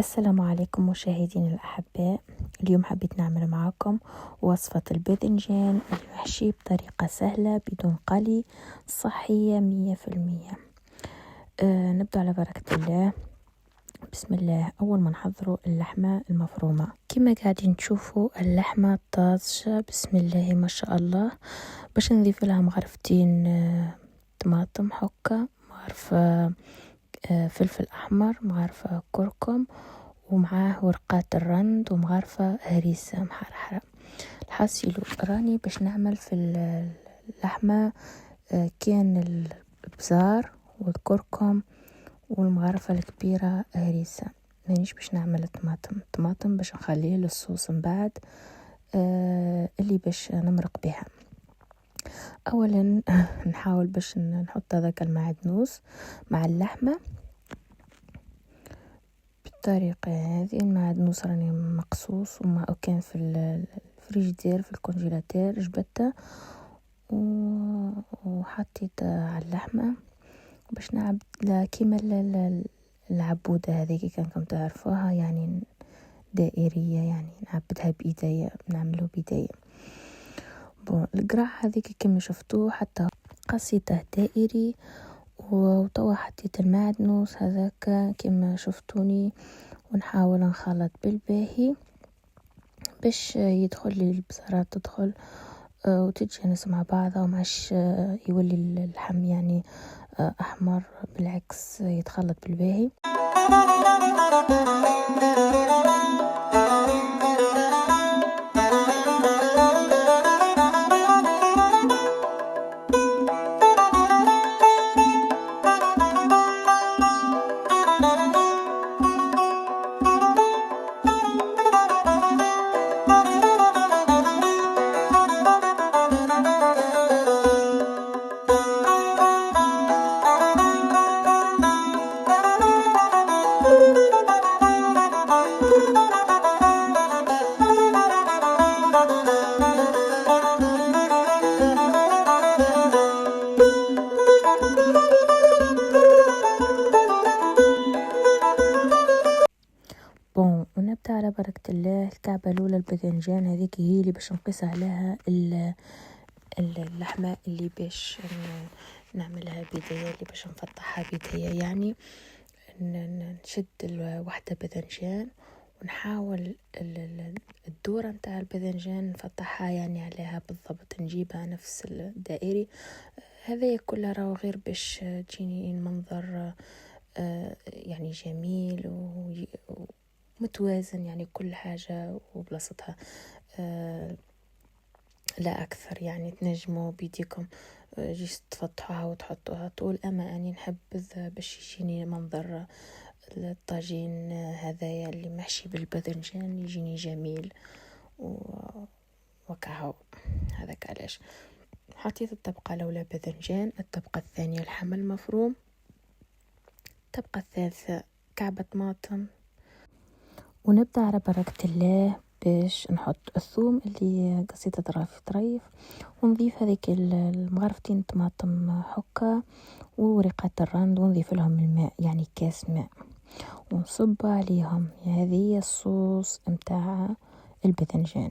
السلام عليكم مشاهدين الأحباء. اليوم حبيت نعمل معاكم وصفة الباذنجان المحشي بطريقة سهلة بدون قلي، صحية 100%. نبدأ على بركة الله. بسم الله. أول ما نحضروا اللحمة المفرومة كما قاعدين تشوفوا اللحمة طازجة، بسم الله ما شاء الله. باش نضيف لها مغرفتين طماطم حكة، مغرفة فلفل أحمر، مغرفة كركم، ومعاه ورقات الرند، ومغرفة هريسة محرحرة. الحاصل راني باش نعمل في اللحمة كان البزار والكركم والمغرفة الكبيرة هريسة. مانيش باش نعمل الطماطم باش نخليه للصوص من بعد اللي باش نمرق بها. اولا نحاول باش نحط هذاك المعدنوس مع اللحمة بالطريقة هذه. المعدنوس راني مقصوص وما كان في الفريجيدير في الكونجيلاتير جبته وحطيت على اللحمة باش نعبد كيما العبودة هذه كانكم تعرفوها، يعني دائرية، يعني نعبدها بإيديا، نعمله بإيديا. القرع هذيك كما شفتوه حتى قصيته دائري، وتوا حطيت المعدنوس هذاك كما شفتوني، ونحاول نخلط بالباهي باش يدخل لي البصرات تدخل وتتجانس مع بعضها، وماش يولي اللحم يعني احمر، بالعكس يتخلط بالباهي. ونبدأ على بركة الله. الكعبة الأولى الباذنجان هذيك هي اللي باش نقيس عليها اللحمة اللي باش نعملها بيديا، اللي باش نفتحها بيديا. يعني نشد الوحدة باذنجان ونحاول الدورة متاع الباذنجان نفتحها يعني عليها بالضبط، نجيبها نفس الدائري. هذا كله راهو غير باش تجيني المنظر يعني جميل ومتوازن، يعني كل حاجة وبلاصتها لا أكثر. يعني تنجموا بيديكم جيس تفتحوها وتحطوها طول، أما أني نحبذ باش يجيني منظر الطاجين هذايا اللي محشي بالباذنجان يجيني جميل وكهو. هذاك علاش حطيت الطبقة الأولى باذنجان، الطبقة الثانية اللحم المفروم، الطبقة الثالثة كعبة طماطم. ونبدأ على بركة الله باش نحط الثوم اللي قصيته طريف ونضيف هذيك المغرفتين طماطم حكة وورقات الرند، ونضيف لهم الماء يعني كاس ماء، ونصب عليهم. هذه الصوص متاع الباذنجان.